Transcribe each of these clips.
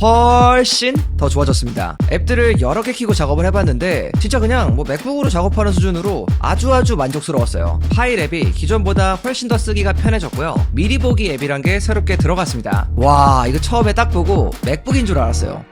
훨씬 더 좋아졌습니다. 앱들을 여러 개 키고 작업을 해봤는데 진짜 그냥 맥북으로 작업하는 수준으로 아주 만족스러웠어요. 파일 앱이 기존보다 훨씬 더 쓰기가 편해졌고요. 미리 보기 앱이란 게 새롭게 들어갔습니다. 와, 이거 처음에 딱 보고 맥북인 줄 알았어요.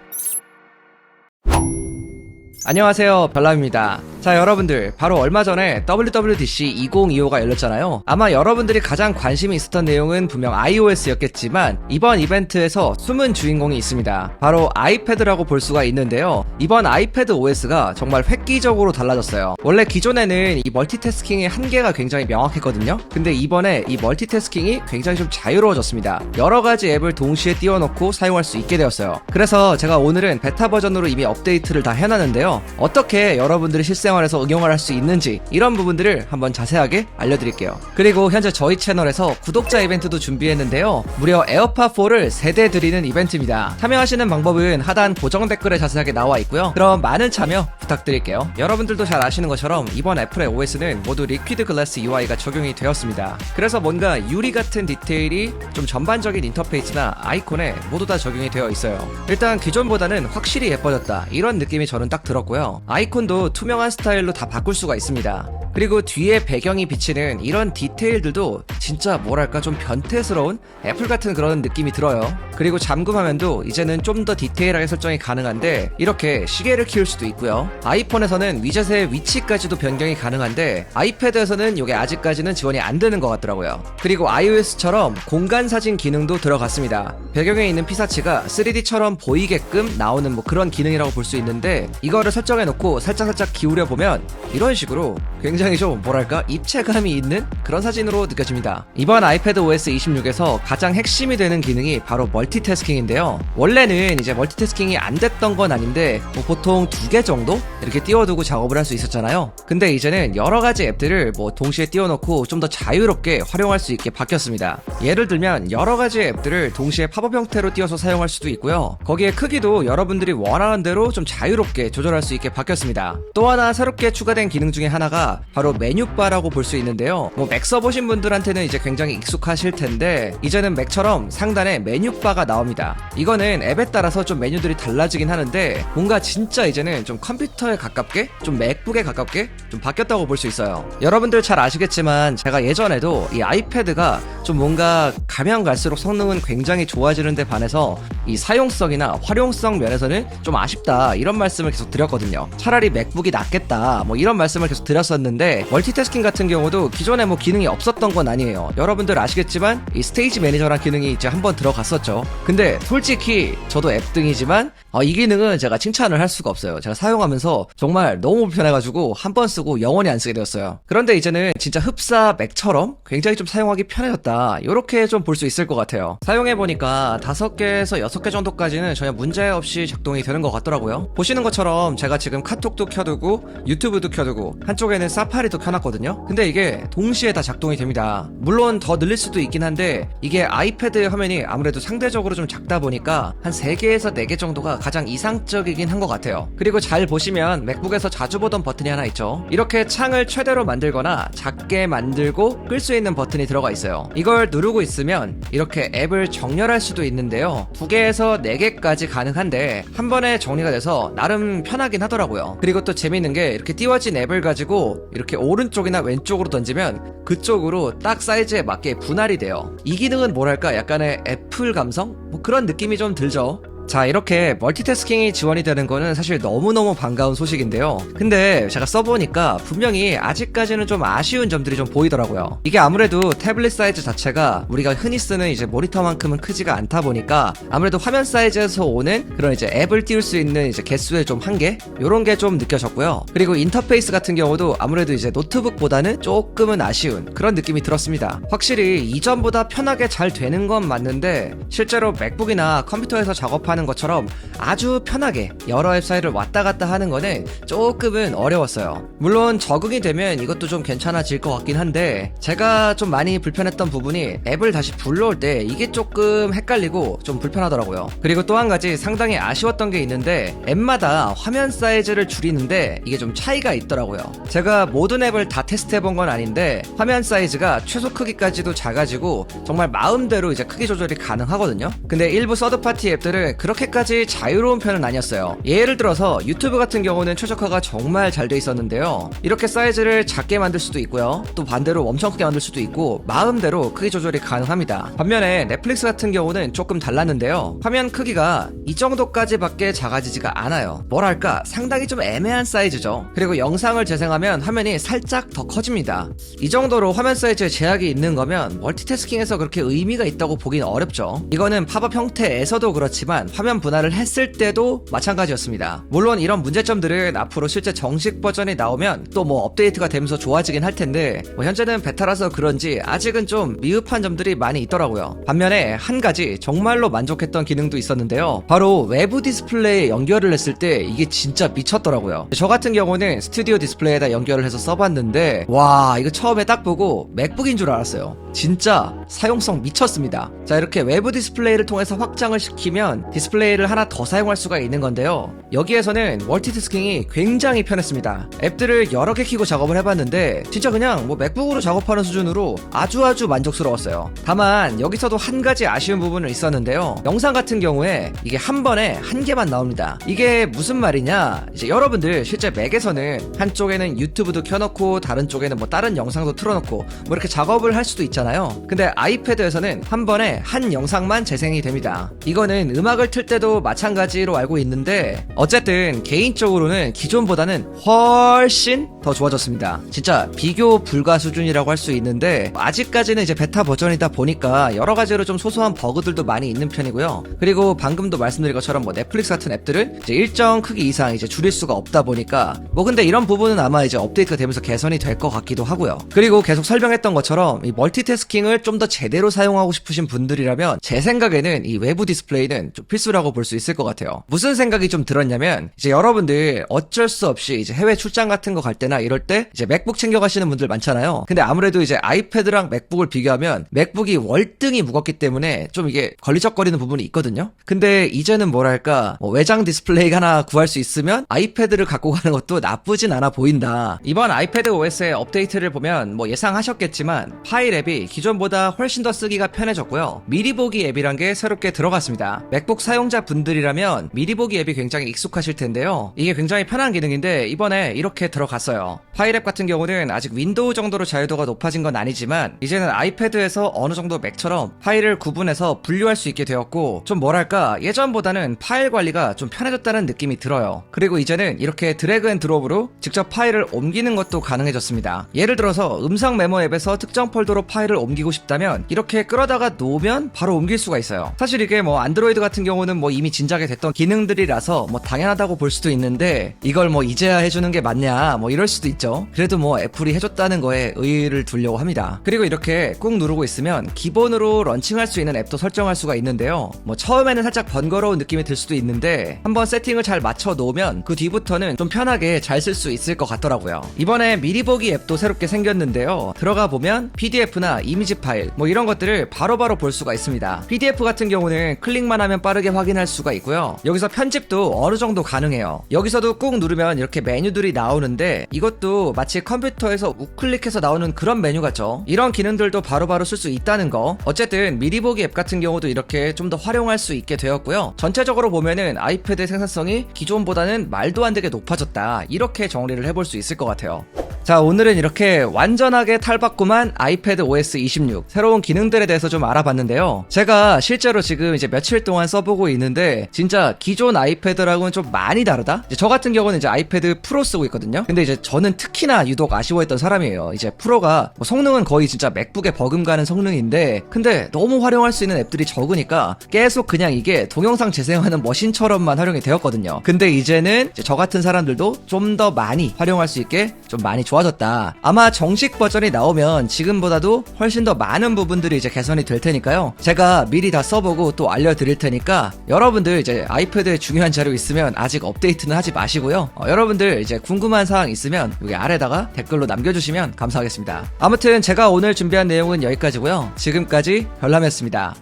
안녕하세요, 별남입니다. 자, 여러분들, 바로 얼마 전에 WWDC 2025가 열렸잖아요. 아마 여러분들이 가장 관심이 있었던 내용은 분명 iOS였겠지만 이번 이벤트에서 숨은 주인공이 있습니다. 바로 아이패드라고 볼 수가 있는데요. 이번 아이패드 OS가 정말 획기적으로 달라졌어요. 원래 기존에는 이 멀티태스킹의 한계가 굉장히 명확했거든요. 근데 이번에 이 멀티태스킹이 굉장히 좀 자유로워졌습니다. 여러 가지 앱을 동시에 띄워놓고 사용할 수 있게 되었어요. 그래서 제가 오늘은 베타 버전으로 이미 업데이트를 다 해놨는데요. 어떻게 여러분들이 실생활에서 응용을 할 수 있는지 이런 부분들을 한번 자세하게 알려드릴게요. 그리고 현재 저희 채널에서 구독자 이벤트도 준비했는데요. 무려 에어팟4를 3대 드리는 이벤트입니다. 참여하시는 방법은 하단 고정 댓글에 자세하게 나와 있고요. 그럼 많은 참여 부탁드릴게요. 여러분들도 잘 아시는 것처럼 이번 애플의 OS는 모두 리퀴드 글래스 UI가 적용이 되었습니다. 그래서 뭔가 유리 같은 디테일이 좀 전반적인 인터페이스나 아이콘에 모두 다 적용이 되어 있어요. 일단 기존보다는 확실히 예뻐졌다, 이런 느낌이 저는 딱 들었고요. 아이콘도 투명한 스타일로 다 바꿀 수가 있습니다. 그리고 뒤에 배경이 비치는 이런 디테일들도 진짜 뭐랄까 좀 변태스러운 애플 같은 그런 느낌이 들어요. 그리고 잠금 화면도 이제는 좀 더 디테일하게 설정이 가능한데 이렇게 시계를 키울 수도 있고요. 아이폰에서는 위젯의 위치까지도 변경이 가능한데 아이패드에서는 이게 아직까지는 지원이 안 되는 것 같더라고요. 그리고 iOS처럼 공간 사진 기능도 들어갔습니다. 배경에 있는 피사체가 3D처럼 보이게끔 나오는 그런 기능이라고 볼 수 있는데 이거를 설정해 놓고 살짝 기울여 보면 이런 식으로 굉장히 좀 뭐랄까 입체감이 있는 그런 사진으로 느껴집니다. 이번 아이패드 OS 26에서 가장 핵심이 되는 기능이 바로 멀티태스킹인데요. 원래는 이제 멀티태스킹이 안 됐던 건 아닌데 보통 2개 정도 이렇게 띄워두고 작업을 할 수 있었잖아요. 근데 이제는 여러 가지 앱들을 동시에 띄워놓고 좀 더 자유롭게 활용할 수 있게 바뀌었습니다. 예를 들면 여러 가지 앱들을 동시에 팝업 형태로 띄워서 사용할 수도 있고요. 거기에 크기도 여러분들이 원하는 대로 좀 자유롭게 조절할 수 있게 바뀌었습니다. 또 하나 새롭게 추가된 기능 중에 하나가 바로 메뉴바라고 볼 수 있는데요. 맥 써보신 분들한테는 이제 굉장히 익숙하실 텐데 이제는 맥처럼 상단에 메뉴바가 나옵니다. 이거는 앱에 따라서 좀 메뉴들이 달라지긴 하는데 뭔가 진짜 이제는 좀 컴퓨터에 가깝게, 좀 맥북에 가깝게 좀 바뀌었다고 볼 수 있어요. 여러분들 잘 아시겠지만 제가 예전에도 이 아이패드가 좀 뭔가 가면 갈수록 성능은 굉장히 좋아지는 데 반해서 이 사용성이나 활용성 면에서는 좀 아쉽다, 이런 말씀을 계속 드렸거든요. 차라리 맥북이 낫겠다 이런 말씀을 계속 드렸었는데 멀티태스킹 같은 경우도 기존에 기능이 없었던 건 아니에요. 여러분들 아시겠지만 이 스테이지 매니저란 기능이 이제 한번 들어갔었죠. 근데 솔직히 저도 앱등이지만 이 기능은 제가 칭찬을 할 수가 없어요. 제가 사용하면서 정말 너무 불편해가지고 한 번 쓰고 영원히 안 쓰게 되었어요. 그런데 이제는 진짜 흡사 맥처럼 굉장히 좀 사용하기 편해졌다, 이렇게 좀 볼 수 있을 것 같아요. 사용해보니까 5개에서 6개 정도까지는 전혀 문제없이 작동이 되는 것 같더라고요. 보시는 것처럼 제가 지금 카톡도 켜두고 유튜브도 켜두고 한쪽에는 사파리도 켜놨거든요. 근데 이게 동시에 다 작동이 됩니다. 물론 더 늘릴 수도 있긴 한데 이게 아이패드 화면이 아무래도 상대적으로 좀 작다 보니까 한 3개에서 4개 정도가 가장 이상적이긴 한 것 같아요. 그리고 잘 보시면 맥북에서 자주 보던 버튼이 하나 있죠. 이렇게 창을 최대로 만들거나 작게 만들고 끌 수 있는 버튼이 들어가 있어요. 이걸 누르고 있으면 이렇게 앱을 정렬할 수도 있는데요. 2개에서 4개까지 가능한데 한 번에 정리가 돼서 나름 편하긴 하더라고요. 그리고 또 재밌는 게 이렇게 띄워진 앱을 가지고 이렇게 오른쪽이나 왼쪽으로 던지면 그쪽으로 딱 사이즈에 맞게 분할이 돼요. 이 기능은 뭐랄까 약간의 애플 감성? 그런 느낌이 좀 들죠. 자, 이렇게 멀티태스킹이 지원이 되는 거는 사실 너무너무 반가운 소식인데요. 근데 제가 써보니까 분명히 아직까지는 좀 아쉬운 점들이 좀 보이더라고요. 이게 아무래도 태블릿 사이즈 자체가 우리가 흔히 쓰는 이제 모니터만큼은 크지가 않다 보니까 아무래도 화면 사이즈에서 오는 그런 이제 앱을 띄울 수 있는 이제 개수의 좀 한계? 요런 게 좀 느껴졌고요. 그리고 인터페이스 같은 경우도 아무래도 이제 노트북보다는 조금은 아쉬운 그런 느낌이 들었습니다. 확실히 이전보다 편하게 잘 되는 건 맞는데 실제로 맥북이나 컴퓨터에서 작업하는 것처럼 아주 편하게 여러 앱 사이를 왔다 갔다 하는 거는 조금은 어려웠어요. 물론 적응이 되면 이것도 좀 괜찮아질 것 같긴 한데 제가 좀 많이 불편했던 부분이 앱을 다시 불러올 때 이게 조금 헷갈리고 좀 불편하더라고요. 그리고 또 한 가지 상당히 아쉬웠던 게 있는데 앱마다 화면 사이즈를 줄이는데 이게 좀 차이가 있더라고요. 제가 모든 앱을 다 테스트해본 건 아닌데 화면 사이즈가 최소 크기까지도 작아지고 정말 마음대로 이제 크기 조절이 가능하거든요. 근데 일부 서드파티 앱들은 그렇게까지 자유로운 편은 아니었어요. 예를 들어서 유튜브 같은 경우는 최적화가 정말 잘 돼 있었는데요. 이렇게 사이즈를 작게 만들 수도 있고요. 또 반대로 엄청 크게 만들 수도 있고 마음대로 크기 조절이 가능합니다. 반면에 넷플릭스 같은 경우는 조금 달랐는데요. 화면 크기가 이 정도까지밖에 작아지지가 않아요. 뭐랄까 상당히 좀 애매한 사이즈죠. 그리고 영상을 재생하면 화면이 살짝 더 커집니다. 이 정도로 화면 사이즈에 제약이 있는 거면 멀티태스킹에서 그렇게 의미가 있다고 보긴 어렵죠. 이거는 팝업 형태에서도 그렇지만 화면 분할을 했을 때도 마찬가지였습니다. 물론 이런 문제점들은 앞으로 실제 정식 버전이 나오면 또 뭐 업데이트가 되면서 좋아지긴 할 텐데 뭐 현재는 베타라서 그런지 아직은 좀 미흡한 점들이 많이 있더라고요. 반면에 한 가지 정말로 만족했던 기능도 있었는데요. 바로 외부 디스플레이에 연결을 했을 때 이게 진짜 미쳤더라고요. 저 같은 경우는 스튜디오 디스플레이에다 연결을 해서 써봤는데 와 이거 처음에 딱 보고 맥북인 줄 알았어요. 진짜 사용성 미쳤습니다. 자 이렇게 외부 디스플레이를 통해서 확장을 시키면 디스플레이를 하나 더 사용할 수가 있는 건데요. 여기에서는 멀티태스킹이 굉장히 편했습니다. 앱들을 여러 개 키고 작업을 해봤는데 진짜 그냥 뭐 맥북으로 작업하는 수준으로 아주 만족스러웠어요. 다만 여기서도 한 가지 아쉬운 부분은 있었는데요. 영상 같은 경우에 이게 한 번에 한 개만 나옵니다. 이게 무슨 말이냐, 이제 여러분들 실제 맥에서는 한쪽에는 유튜브도 켜놓고 다른 쪽에는 뭐 다른 영상도 틀어놓고 뭐 이렇게 작업을 할 수도 있잖아요. 근데 아이패드에서는 한 번에 한 영상만 재생이 됩니다. 이거는 음악을 틀 때도 마찬가지로 알고 있는데 어쨌든 개인적으로는 기존보다는 훨씬 더 좋아졌습니다. 진짜 비교 불가 수준이라고 할 수 있는데 아직까지는 이제 베타 버전이다 보니까 여러 가지로 좀 소소한 버그들도 많이 있는 편이고요. 그리고 방금도 말씀드린 것처럼 뭐 넷플릭스 같은 앱들은 이제 일정 크기 이상 이제 줄일 수가 없다 보니까 뭐 근데 이런 부분은 아마 이제 업데이트가 되면서 개선이 될 것 같기도 하고요. 그리고 계속 설명했던 것처럼 이 멀티태스킹을 좀 더 제대로 사용하고 싶으신 분들이라면 제 생각에는 이 외부 디스플레이는 좀 필수라고 볼 수 있을 것 같아요. 무슨 생각이 좀 들었냐면 이제 여러분들 어쩔 수 없이 이제 해외 출장 같은 거 갈 때나 이럴 때 이제 맥북 챙겨가시는 분들 많잖아요. 근데 아무래도 이제 아이패드랑 맥북을 비교하면 맥북이 월등히 무겁기 때문에 좀 이게 걸리적거리는 부분이 있거든요. 근데 이제는 뭐랄까 뭐 외장 디스플레이 하나 구할 수 있으면 아이패드를 갖고 가는 것도 나쁘진 않아 보인다. 이번 아이패드 OS의 업데이트를 보면 뭐 예상하셨겠지만 파일 앱이 기존보다 훨씬 더 쓰기가 편해졌고요. 미리 보기 앱이란 게 새롭게 들어갔습니다. 맥북 사용자 분들이라면 미리 보기 앱이 굉장히 익숙하실 텐데요. 이게 굉장히 편한 기능인데 이번에 이렇게 들어갔어요. 파일 앱 같은 경우는 아직 윈도우 정도로 자유도가 높아진 건 아니지만 이제는 아이패드에서 어느 정도 맥처럼 파일을 구분해서 분류할 수 있게 되었고 좀 뭐랄까 예전보다는 파일 관리가 좀 편해졌다는 느낌이 들어요. 그리고 이제는 이렇게 드래그 앤 드롭으로 직접 파일을 옮기는 것도 가능해졌습니다. 예를 들어서 음성 메모 앱에서 특정 폴더로 파일을 옮기고 싶다면 이렇게 끌어다가 놓으면 바로 옮길 수가 있어요. 사실 이게 뭐 안드로이드 같은 경우는 뭐 이미 진작에 됐던 기능들이라서 뭐 당연하다고 볼 수도 있는데 이걸 뭐 이제야 해주는 게 맞냐 뭐 이럴 수도 있죠. 그래도 뭐 애플이 해줬다는 거에 의의를 두려고 합니다. 그리고 이렇게 꾹 누르고 있으면 기본으로 런칭할 수 있는 앱도 설정할 수가 있는데요. 뭐 처음에는 살짝 번거로운 느낌이 들 수도 있는데 한번 세팅을 잘 맞춰 놓으면 그 뒤부터는 좀 편하게 잘 쓸 수 있을 것 같더라고요. 이번에 미리 보기 앱도 새롭게 생겼는데요. 들어가 보면 PDF나 이미지 파일 뭐 이런 것들을 바로바로 볼 수가 있습니다. PDF 같은 경우는 클릭만 하면 빠르게 확인할 수가 있고요. 여기서 편집도 어느 정도 가능해요. 여기서도 꾹 누르면 이렇게 메뉴들이 나오는데 이것도 마치 컴퓨터에서 우클릭해서 나오는 그런 메뉴 같죠. 이런 기능들도 바로바로 쓸 수 있다는 거. 어쨌든 미리 보기 앱 같은 경우도 이렇게 좀 더 활용할 수 있게 되었고요. 전체적으로 보면은 아이패드 생산성이 기존보다는 말도 안 되게 높아졌다. 이렇게 정리를 해볼 수 있을 것 같아요. 자, 오늘은 이렇게 완전하게 탈바꿈한 아이패드 OS 26 새로운 기능들에 대해서 좀 알아봤는데요. 제가 실제로 지금 이제 며칠 동안 써보고 있는데 진짜 기존 아이패드랑은 좀 많이 다르다? 이제 저 같은 경우는 이제 아이패드 프로 쓰고 있거든요. 근데 이제 저는 특히나 유독 아쉬워했던 사람이에요. 이제 프로가 뭐 성능은 거의 진짜 맥북에 버금가는 성능인데 근데 너무 활용할 수 있는 앱들이 적으니까 계속 그냥 이게 동영상 재생하는 머신처럼만 활용이 되었거든요. 근데 이제는 이제 저 같은 사람들도 좀 더 많이 활용할 수 있게 좀 많이 좋아졌다. 아마 정식 버전이 나오면 지금보다도 훨씬 더 많은 부분들이 이제 개선이 될 테니까요. 제가 미리 다 써보고 또 알려드릴 테니까 여러분들 이제 아이패드에 중요한 자료 있으면 아직 업데이트는 하지 마시고요. 여러분들 이제 궁금한 사항 있으면 여기 아래다가 댓글로 남겨주시면 감사하겠습니다. 아무튼 제가 오늘 준비한 내용은 여기까지고요. 지금까지 별남이었습니다.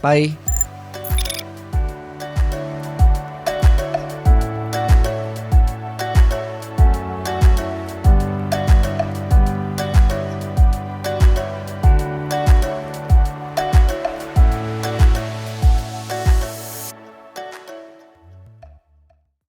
빠이.